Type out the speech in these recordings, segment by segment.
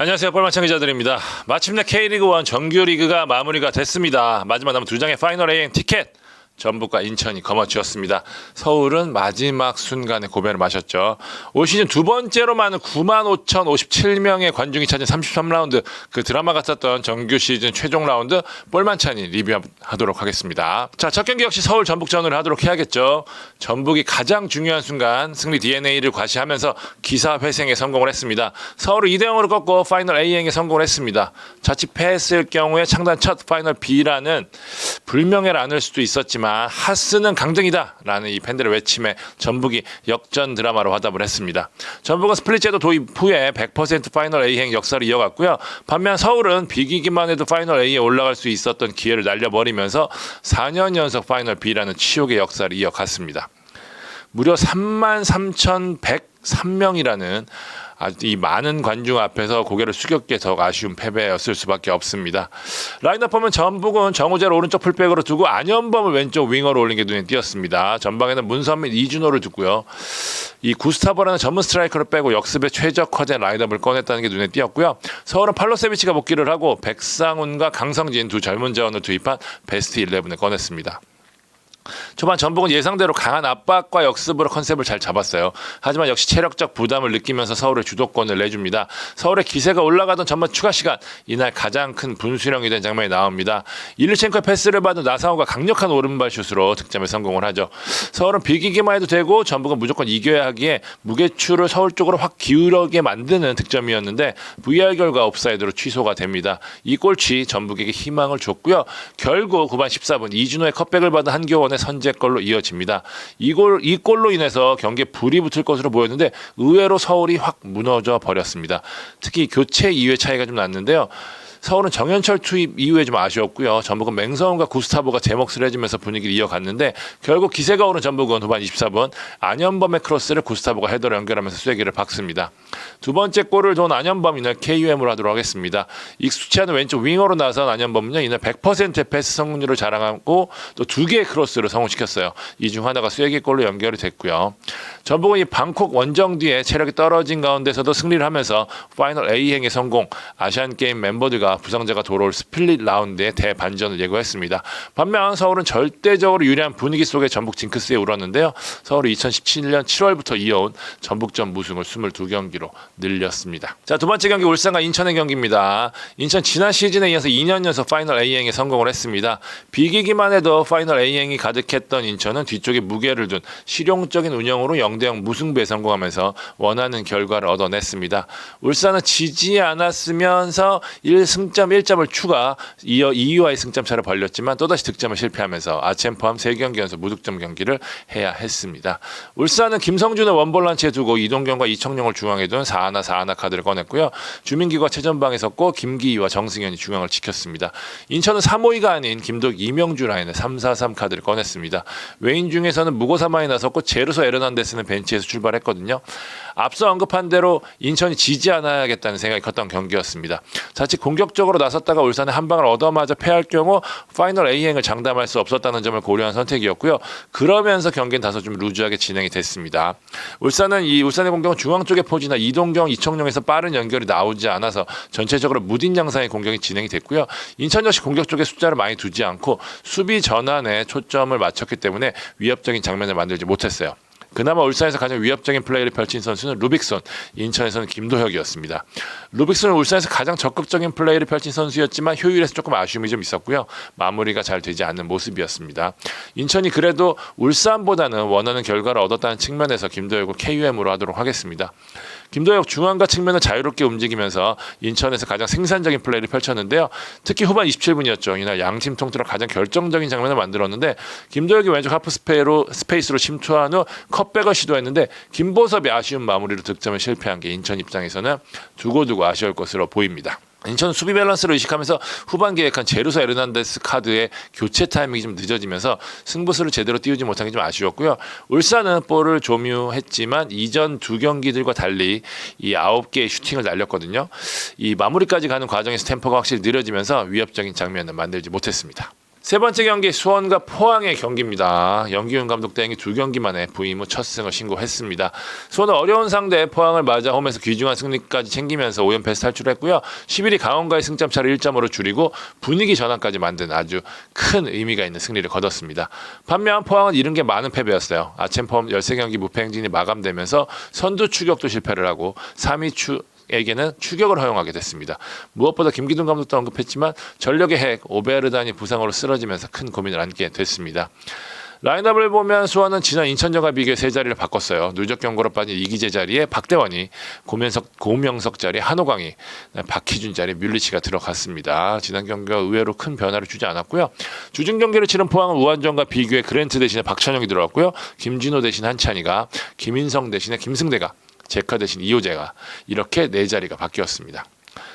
안녕하세요. 볼만찬 기자들입니다. 마침내 K리그1 정규리그가 마무리가 됐습니다. 마지막 남은 두 장의 파이널 A행 티켓. 전북과 인천이 거머쥐었습니다. 서울은 마지막 순간에 고배를 마셨죠. 올 시즌 두 번째로 많은 95,057명의 관중이 찾은 33라운드, 그 드라마 같았던 정규 시즌 최종 라운드 볼만찬이 리뷰하도록 하겠습니다. 자, 첫 경기 역시 서울 전북전을 하도록 해야겠죠. 전북이 가장 중요한 순간 승리 DNA를 과시하면서 기사 회생에 성공을 했습니다. 서울을 2대0으로 꺾고 파이널 A행에 성공을 했습니다. 자칫 패했을 경우에 창단 첫 파이널 B라는 불명예를 안을 수도 있었지만 하스는 강등이다 라는 이 팬들의 외침에 전북이 역전 드라마로 화답을 했습니다. 전북은 스플릿 제도 도입 후에 100% 파이널 A행 역사를 이어갔고요. 반면 서울은 비기기만 해도 파이널 A에 올라갈 수 있었던 기회를 날려버리면서 4년 연속 파이널 B라는 치욕의 역사를 이어갔습니다. 무려 33,103명이라는 이 많은 관중 앞에서 고개를 숙였기에 더 아쉬운 패배였을 수밖에 없습니다. 라인업 보면 전북은 정우재를 오른쪽 풀백으로 두고 안현범을 왼쪽 윙어로 올린 게 눈에 띄었습니다. 전방에는 문선민, 이준호를 두고요. 이 구스타보라는 전문 스트라이커를 빼고 역습에 최적화된 라인업을 꺼냈다는 게 눈에 띄었고요. 서울은 팔로세비치가 복귀를 하고 백상훈과 강성진 두 젊은 자원을 투입한 베스트 11을 꺼냈습니다. 초반 전북은 예상대로 강한 압박과 역습으로 컨셉을 잘 잡았어요. 하지만 역시 체력적 부담을 느끼면서 서울의 주도권을 내줍니다. 서울의 기세가 올라가던 전반 추가 시간, 이날 가장 큰 분수령이 된 장면이 나옵니다. 일루첸코의 패스를 받은 나상호가 강력한 오른발 슛으로 득점에 성공을 하죠. 서울은 비기기만 해도 되고 전북은 무조건 이겨야 하기에 무게추를 서울 쪽으로 확 기울게 만드는 득점이었는데 VR 결과 옵사이드로 취소가 됩니다. 이 골치 전북에게 희망을 줬고요. 결국 후반 14분 이준호의 컵백을 받은 한교원의 선제골로 이어집니다. 이 골로 인해서 경기에 불이 붙을 것으로 보였는데 의외로 서울이 확 무너져 버렸습니다. 특히 교체 이후의 차이가 좀 났는데요. 서울은 정현철 투입 이후에 좀 아쉬웠고요. 전북은 맹성훈과 구스타보가 제 몫을 해주면서 분위기를 이어갔는데 결국 기세가 오른 전북은 후반 24분 안현범의 크로스를 구스타보가 헤더로 연결하면서 쐐기를 박습니다. 두 번째 골을 돈 안현범, 이날 KUM으로 하도록 하겠습니다. 익숙치 않은 왼쪽 윙어로 나선 안현범은요, 이날 100%의 패스 성공률을 자랑하고 또 두 개의 크로스를 성공시켰어요. 이 중 하나가 쐐기골로 연결이 됐고요. 전북은 이 방콕 원정 뒤에 체력이 떨어진 가운데서도 승리를 하면서 파이널 A행에 성공, 아시안게임 멤버들과 부상자가 돌아올 스플릿 라운드의 대반전을 예고했습니다. 반면 서울은 절대적으로 유리한 분위기 속에 전북 징크스에 울었는데요. 서울이 2017년 7월부터 이어온 전북전 무승을 22경기로 늘렸습니다. 자, 두 번째 경기 울산과 인천의 경기입니다. 인천 지난 시즌에 이어서 2년 연속 파이널 A행에 성공을 했습니다. 비기기만 해도 파이널 A행이 가득했던 인천은 뒤쪽에 무게를 둔 실용적인 운영으로 0대0 무승부에 성공하면서 원하는 결과를 얻어냈습니다. 울산은 지지 않았으면서 1승점 1점을 추가, 이어 2위와의 승점 차를 벌렸지만 또다시 득점을 실패하면서 아침 포함 3경기 연속 무득점 경기를 해야 했습니다. 울산은 김성준을 원볼란치에 두고 이동경과 이청용을 중앙에 둔 4하나 카드를 꺼냈고요. 주민기가 최전방에 섰고 김기희와 정승현이 중앙을 지켰습니다. 인천은 3-5-2가 아닌 김독, 이명주 라인의 3-4-3 카드를 꺼냈습니다. 외인 중에서는 무고사마에 나섰고 제루소 에르난데스는 벤치에서 출발했거든요. 앞서 언급한 대로 인천이 지지 않아야겠다는 생각이 컸던 경기였습니다. 자칫 공격적으로 나섰다가 울산의 한 방을 얻어맞아 패할 경우 파이널 A행을 장담할 수 없었다는 점을 고려한 선택이었고요. 그러면서 경기는 다소 좀 루즈하게 진행이 됐습니다. 울산의 공격은 중앙 쪽에 포진한 이동경, 이청용에서 빠른 연결이 나오지 않아서 전체적으로 무딘 양상의 공격이 진행이 됐고요. 인천 역시 공격 쪽에 숫자를 많이 두지 않고 수비 전환에 초점을 맞췄기 때문에 위협적인 장면을 만들지 못했어요. 그나마 울산에서 가장 위협적인 플레이를 펼친 선수는 루빅손, 인천에서는 김도혁이었습니다. 루빅손은 울산에서 가장 적극적인 플레이를 펼친 선수였지만 효율에서 조금 아쉬움이 좀 있었고요. 마무리가 잘 되지 않는 모습이었습니다. 인천이 그래도 울산보다는 원하는 결과를 얻었다는 측면에서 김도혁을 KUM으로 하도록 하겠습니다. 김도혁 중앙과 측면을 자유롭게 움직이면서 인천에서 가장 생산적인 플레이를 펼쳤는데요. 특히 후반 27분이었죠. 이날 양팀 통틀어 가장 결정적인 장면을 만들었는데 김도혁이 왼쪽 하프 스페이스로 침투한 후 컵백을 시도했는데 김보섭이 아쉬운 마무리로 득점에 실패한 게 인천 입장에서는 두고두고 아쉬울 것으로 보입니다. 인천 수비 밸런스를 의식하면서 후반 계획한 제루소 에르난데스 카드의 교체 타이밍이 좀 늦어지면서 승부수를 제대로 띄우지 못한 게 좀 아쉬웠고요. 울산은 볼을 조뮤했지만 이전 두 경기들과 달리 이 9개의 슈팅을 날렸거든요. 이 마무리까지 가는 과정에서 템포가 확실히 느려지면서 위협적인 장면을 만들지 못했습니다. 세 번째 경기 수원과 포항의 경기입니다. 염기훈 감독 대행이 2경기 만에 부임 후 첫 승을 신고했습니다. 수원은 어려운 상대 포항을 맞아 홈에서 귀중한 승리까지 챙기면서 5연패에서 탈출했고요. 11위 강원과의 승점차를 1점으로 줄이고 분위기 전환까지 만든 아주 큰 의미가 있는 승리를 거뒀습니다. 반면 포항은 이른 게 많은 패배였어요. 아침 포함 13경기 무패 행진이 마감되면서 선두 추격도 실패를 하고 3위 에게는 추격을 허용하게 됐습니다. 무엇보다 김기동 감독도 언급했지만 전력의 핵 오베르단이 부상으로 쓰러지면서 큰 고민을 안게 됐습니다. 라인업을 보면 수원은 지난 인천전과 비교해 세 자리를 바꿨어요. 누적 경고로 빠진 이기재 자리에 박대원이, 고명석 자리에 한호광이, 박희준 자리에 뮬리치가 들어갔습니다. 지난 경기가 의외로 큰 변화를 주지 않았고요. 주중 경기를 치른 포항은 우한전과 비교해 그랜트 대신에 박찬영이 들어갔고요. 김진호 대신 한찬희가, 김인성 대신에 김승대가, 제카 대신 이호재가 이렇게 네 자리가 바뀌었습니다.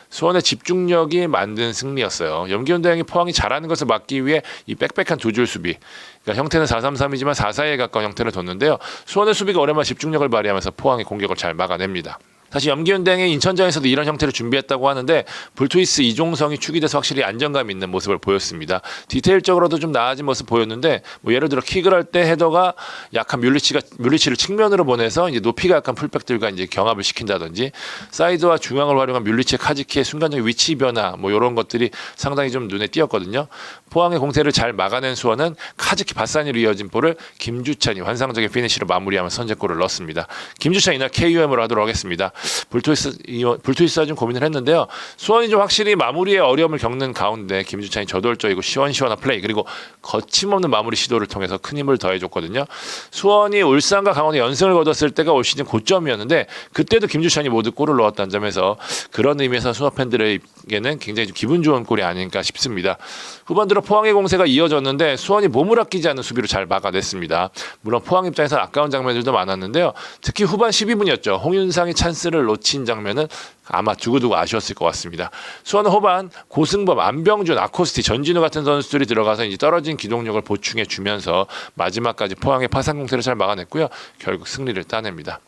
수원의 집중력이 만든 승리였어요. 염기훈 대행이 포항이 잘하는 것을 막기 위해 이 빽빽한 두 줄 수비, 그러니까 형태는 4-3-3이지만 4-4에 가까운 형태를 뒀는데요. 수원의 수비가 오랜만에 집중력을 발휘하면서 포항의 공격을 잘 막아냅니다. 사실 염기훈 대행이 인천전에서도 이런 형태를 준비했다고 하는데 불투이스 이종성이 축이 돼서 확실히 안정감 있는 모습을 보였습니다. 디테일적으로도 좀 나아진 모습 보였는데 예를 들어 킥을 할 때 헤더가 약한 뮬리치를 측면으로 보내서 이제 높이가 약한 풀백들과 이제 경합을 시킨다든지 사이드와 중앙을 활용한 뮬리치의 카즈키의 순간적인 위치 변화 이런 것들이 상당히 좀 눈에 띄었거든요. 포항의 공세를 잘 막아낸 수원은 카즈키 바사니로 이어진 볼을 김주찬이 환상적인 피니시로 마무리하면서 선제골을 넣었습니다. 김주찬 이날 KUM으로 하도록 하겠습니다. 불투이스와 좀 고민을 했는데요. 수원이 좀 확실히 마무리에 어려움을 겪는 가운데 김주찬이 저돌적이고 시원시원한 플레이 그리고 거침없는 마무리 시도를 통해서 큰 힘을 더해줬거든요. 수원이 울산과 강원의 연승을 거뒀을 때가 올 시즌 고점이었는데 그때도 김주찬이 모두 골을 넣었다는 점에서 그런 의미에서 수원 팬들에게는 굉장히 좀 기분 좋은 골이 아닌가 싶습니다. 후반 들어 포항의 공세가 이어졌는데 수원이 몸을 아끼지 않는 수비로 잘 막아냈습니다. 물론 포항 입장에서 아까운 장면들도 많았는데요. 특히 후반 12분이었죠. 홍윤상이 찬스를 놓친 장면은 아마 두고두고 아쉬웠을 것 같습니다. 수원은 후반 고승범, 안병준, 아코스티, 전진우 같은 선수들이 들어가서 이제 떨어진 기동력을 보충해 주면서 마지막까지 포항의 파상 공세를 잘 막아냈고요. 결국 승리를 따냅니다.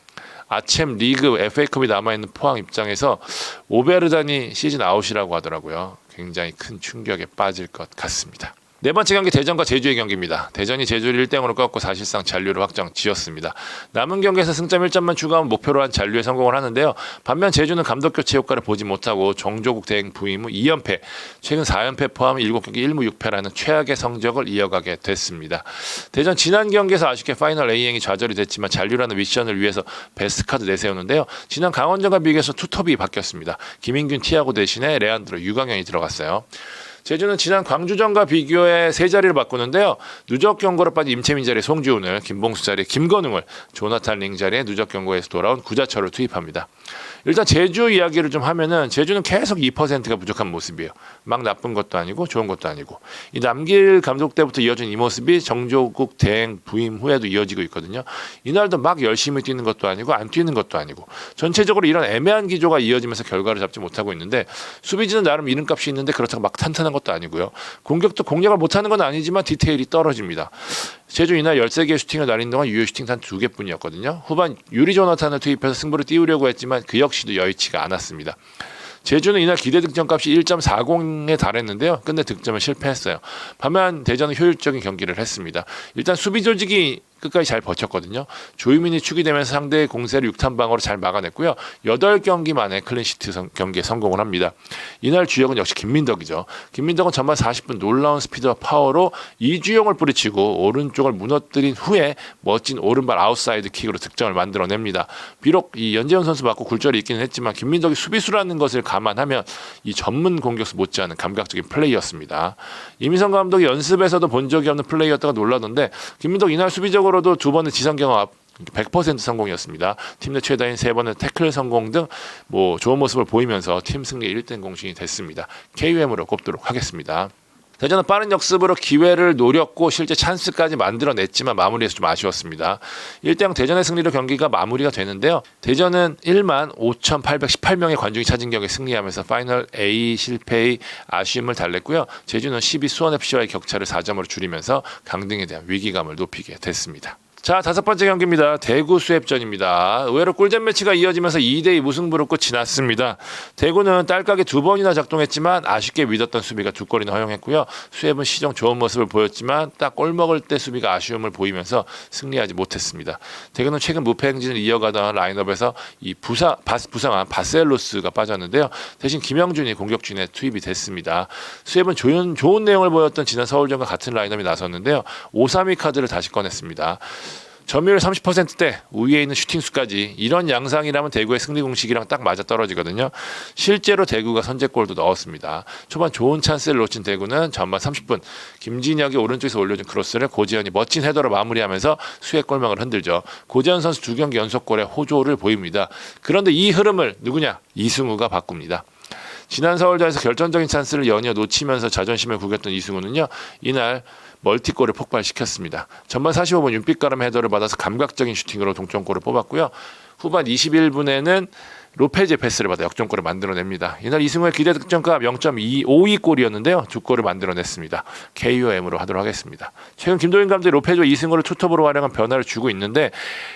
아챔 리그 FA컵이 남아있는 포항 입장에서 오베르단이 시즌 아웃이라고 하더라고요. 굉장히 큰 충격에 빠질 것 같습니다. 네 번째 경기 대전과 제주의 경기입니다. 대전이 제주를 1대0으로 꺾고 사실상 잔류를 확정 지었습니다. 남은 경기에서 승점 1점만 추가하면 목표로 한 잔류에 성공을 하는데요. 반면 제주는 감독 교체 효과를 보지 못하고 정조국 대행 부임 후 2연패, 최근 4연패 포함 7경기 1무 6패라는 최악의 성적을 이어가게 됐습니다. 대전 지난 경기에서 아쉽게 파이널 A행이 좌절이 됐지만 잔류라는 미션을 위해서 베스트 카드 내세우는데요. 지난 강원전과 비교해서 투톱이 바뀌었습니다. 김인균, 티아고 대신에 레안드로, 유강현이 들어갔어요. 제주는 지난 광주전과 비교해 세 자리를 바꾸는데요. 누적 경고로 빠진 임채민 자리에 송지훈을, 김봉수 자리에 김건웅을, 조나탄 링 자리에 누적 경고에서 돌아온 구자철을 투입합니다. 일단 제주 이야기를 좀 하면은 제주는 계속 2%가 부족한 모습이에요. 막 나쁜 것도 아니고 좋은 것도 아니고. 이 남길 감독 때부터 이어진 이 모습이 정조국 대행 부임 후에도 이어지고 있거든요. 이날도 막 열심히 뛰는 것도 아니고 안 뛰는 것도 아니고 전체적으로 이런 애매한 기조가 이어지면서 결과를 잡지 못하고 있는데 수비진은 나름 이름값이 있는데 그렇다고 막 탄탄한 것도 아니고요. 공격도 공략을 못하는 건 아니지만 디테일이 떨어집니다. 제주 이날 13개의 슈팅을 날린 동안 유효 슈팅 단 2개뿐이었거든요. 후반 유리 조나탄을 투입해서 승부를 띄우려고 했지만 그 역시도 여의치가 않았습니다. 제주는 이날 기대 득점값이 1.40에 달했는데요. 끝내 득점을 실패했어요. 반면 대전은 효율적인 경기를 했습니다. 일단 수비 조직이 끝까지 잘 버텼거든요. 조유민이 축이 되면서 상대의 공세를 6탄방어로 잘 막아냈고요. 8경기 만에 클린시트 경기에 성공을 합니다. 이날 주역은 역시 김민덕이죠. 김민덕은 전반 40분 놀라운 스피드와 파워로 이주용을 뿌리치고 오른쪽을 무너뜨린 후에 멋진 오른발 아웃사이드 킥으로 득점을 만들어냅니다. 비록 이 연재훈 선수 맞고 굴절이 있기는 했지만 김민덕이 수비수라는 것을 감안하면 이 전문 공격수 못지않은 감각적인 플레이였습니다. 이민성 감독이 연습에서도 본 적이 없는 플레이였다가 놀라던데 김민덕 이날 수비적으로도 두 번의 지상 경합 100% 성공이었습니다. 팀 내 최다인 3번의 태클 성공 등 좋은 모습을 보이면서 팀 승리 1등 공신이 됐습니다. KUM으로 꼽도록 하겠습니다. 대전은 빠른 역습으로 기회를 노렸고 실제 찬스까지 만들어냈지만 마무리에서 좀 아쉬웠습니다. 1대0 대전의 승리로 경기가 마무리가 되는데요. 대전은 15,818명의 관중이 찾은 경기에 승리하면서 파이널 A 실패의 아쉬움을 달랬고요. 제주는 12 수원FC와의 격차를 4점으로 줄이면서 강등에 대한 위기감을 높이게 됐습니다. 자, 다섯 번째 경기입니다. 대구 수협전입니다. 의외로 꿀잼 매치가 이어지면서 2대2 무승부로 끝이 났습니다. 대구는 딸깍에 2번이나 작동했지만 아쉽게 믿었던 수비가 2골이나 허용했고요. 수협은 시정 좋은 모습을 보였지만 딱 골 먹을 때 수비가 아쉬움을 보이면서 승리하지 못했습니다. 대구는 최근 무패 행진을 이어가던 라인업에서 이 부상한 바셀로스가 빠졌는데요. 대신 김영준이 공격진에 투입이 됐습니다. 수협은 좋은 내용을 보였던 지난 서울전과 같은 라인업이 나섰는데요. 5-3-2 카드를 다시 꺼냈습니다. 점유율 30%대, 우위에 있는 슈팅수까지 이런 양상이라면 대구의 승리 공식이랑 딱 맞아떨어지거든요. 실제로 대구가 선제골도 넣었습니다. 초반 좋은 찬스를 놓친 대구는 전반 30분 김진혁이 오른쪽에서 올려준 크로스를 고지현이 멋진 헤더로 마무리하면서 수의 골망을 흔들죠. 고지현 선수 2경기 연속골에 호조를 보입니다. 그런데 이 흐름을 누구냐? 이승우가 바꿉니다. 지난 서울전에서 결정적인 찬스를 연이어 놓치면서 자존심을 구겼던 이승우는요. 이날 멀티골을 폭발시켰습니다. 전반 45분 윤빛가람 헤더를 받아서 감각적인 슈팅으로 동점골을 뽑았고요. 후반 21분에는 로페즈의 패스를 받아 역전골을 만들어냅니다. 이날 이승우의 기대 득점값 0.52골이었는데요. 2골을 만들어냈습니다. KOM으로 하도록 하겠습니다. 최근 김도인 감독이 로페즈와 이승우를 투톱으로 활용한 변화를 주고 있는데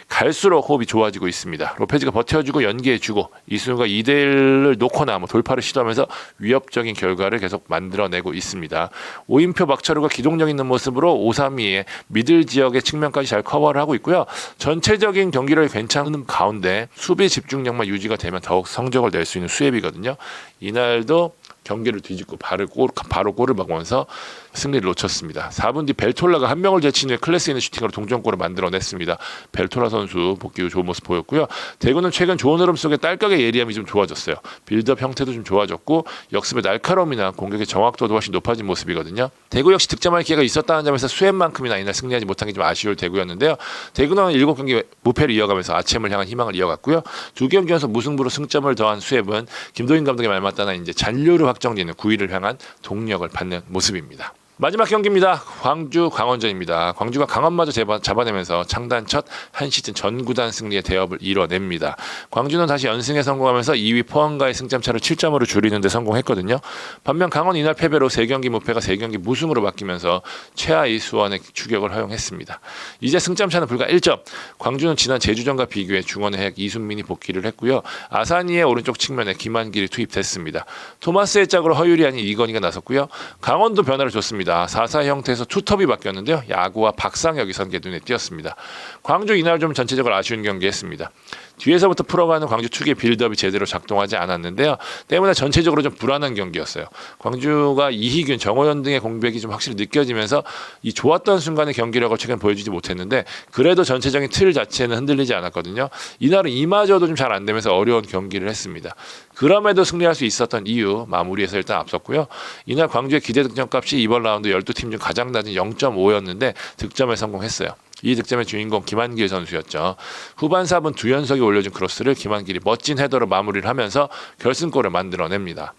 갈수록 호흡이 좋아지고 있습니다. 로페즈가 버텨주고 연계해주고 이승우가 2대1을 놓거나 돌파를 시도하면서 위협적인 결과를 계속 만들어내고 있습니다. 오인표 박철우가 기동력 있는 모습으로 5-3-2의 미들 지역의 측면까지 잘 커버를 하고 있고요. 전체적인 경기력이 괜찮은 가운데 수비 집중력만 유지가 되면 더욱 성적을 낼 수 있는 수협이거든요. 이날도 경기를 뒤집고 바로 골을 먹으면서 승리를 놓쳤습니다. 4분 뒤 벨톨라가 한 명을 제치는 클래스 있는 슈팅으로 동점골을 만들어냈습니다. 벨톨라 선수 복귀 후 좋은 모습 보였고요. 대구는 최근 좋은 흐름 속에 딸깍의 예리함이 좀 좋아졌어요. 빌드업 형태도 좀 좋아졌고 역습의 날카로움이나 공격의 정확도도 훨씬 높아진 모습이거든요. 대구 역시 득점할 기회가 있었다는 점에서 수협만큼이나 이날 승리하지 못한 게 좀 아쉬울 대구였는데요. 대구는 7경기 무패를 이어가면서 아침을 향한 희망을 이어갔고요. 2경기 연속 무승부로 승점을 더한 수협은 김도인 감독의 말 맞다나 이제 잔류로 확정되는 9위를 향한 동력을 받는 모습입니다. 마지막 경기입니다. 광주 강원전입니다. 광주가 강원마저 잡아내면서 창단 첫 한 시즌 전 구단 승리의 대업을 이뤄냅니다. 광주는 다시 연승에 성공하면서 2위 포항과의 승점차를 7점으로 줄이는 데 성공했거든요. 반면 강원 이날 패배로 3경기 무패가 3경기 무승으로 바뀌면서 최하위 수원의 추격을 허용했습니다. 이제 승점차는 불과 1점. 광주는 지난 제주전과 비교해 중원의 핵 이순민이 복귀를 했고요. 아사니의 오른쪽 측면에 김한길이 투입됐습니다. 토마스의 짝으로 허율이 아닌 이건희가 나섰고요. 강원도 변화를 줬습니다. 4-4 형태에서 투톱이 바뀌었는데요. 야구와 박상혁이 선게 눈에 띄었습니다. 광주 이날 좀 전체적으로 아쉬운 경기했습니다. 뒤에서부터 풀어가는 광주 특유의 빌드업이 제대로 작동하지 않았는데요. 때문에 전체적으로 좀 불안한 경기였어요. 광주가 이희균, 정호연 등의 공백이 좀 확실히 느껴지면서 이 좋았던 순간의 경기력을 최근 보여주지 못했는데 그래도 전체적인 틀 자체는 흔들리지 않았거든요. 이날은 이마저도 좀 잘 안 되면서 어려운 경기를 했습니다. 그럼에도 승리할 수 있었던 이유 마무리에서 일단 앞섰고요. 이날 광주의 기대 득점값이 이번 라운드 12팀 중 가장 낮은 0.5였는데 득점에 성공했어요. 이 득점의 주인공 김한길 선수였죠. 후반 4분 2연속에 올려준 크로스를 김한길이 멋진 헤더로 마무리를 하면서 결승골을 만들어냅니다.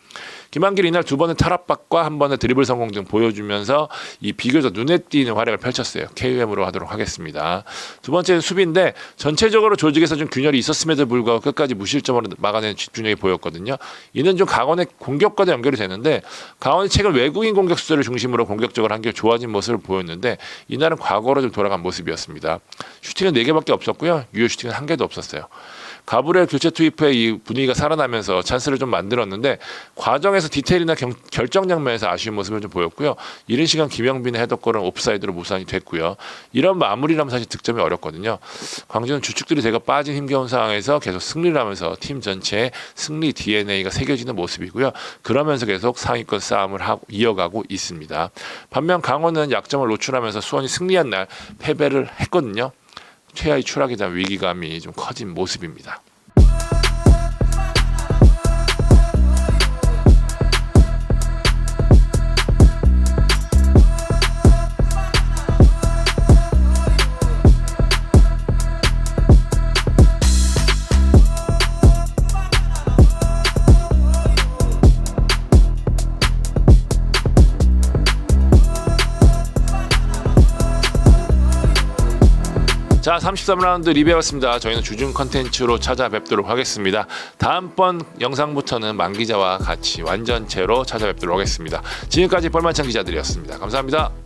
김한길이 이날 2번의 탈압박과 1번의 드리블 성공 등 보여주면서 이 비교적 눈에 띄는 활약을 펼쳤어요. KOM으로 하도록 하겠습니다. 두 번째는 수비인데 전체적으로 조직에서 좀 균열이 있었음에도 불구하고 끝까지 무실점으로 막아내는 집중력이 보였거든요. 이는 좀 강원의 공격과도 연결이 되는데 강원이 최근 외국인 공격수들을 중심으로 공격적으로 한결 좋아진 모습을 보였는데 이날은 과거로 좀 돌아간 모습이었습니다. 슈팅은 4개밖에 없었고요. 유효 슈팅은 1개도 없었어요. 가브리엘 교체 투입 후에 이 분위기가 살아나면서 찬스를 좀 만들었는데 과정에서 디테일이나 결정 장면에서 아쉬운 모습을 좀 보였고요. 이른 시간 김영빈의 헤더골은 옵사이드로 무산이 됐고요. 이런 마무리라면 사실 득점이 어렵거든요. 광주는 주축들이 대거 빠진 힘겨운 상황에서 계속 승리를 하면서 팀 전체의 승리 DNA가 새겨지는 모습이고요. 그러면서 계속 상위권 싸움을 이어가고 있습니다. 반면 강원은 약점을 노출하면서 수원이 승리한 날 패배를 했거든요. 최하위 추락에 대한 위기감이 좀 커진 모습입니다. 자, 33라운드 리뷰였습니다. 저희는 주중 컨텐츠로 찾아뵙도록 하겠습니다. 다음번 영상부터는 만 기자와 같이 완전체로 찾아뵙도록 하겠습니다. 지금까지 뻘만찬 기자들이었습니다. 감사합니다.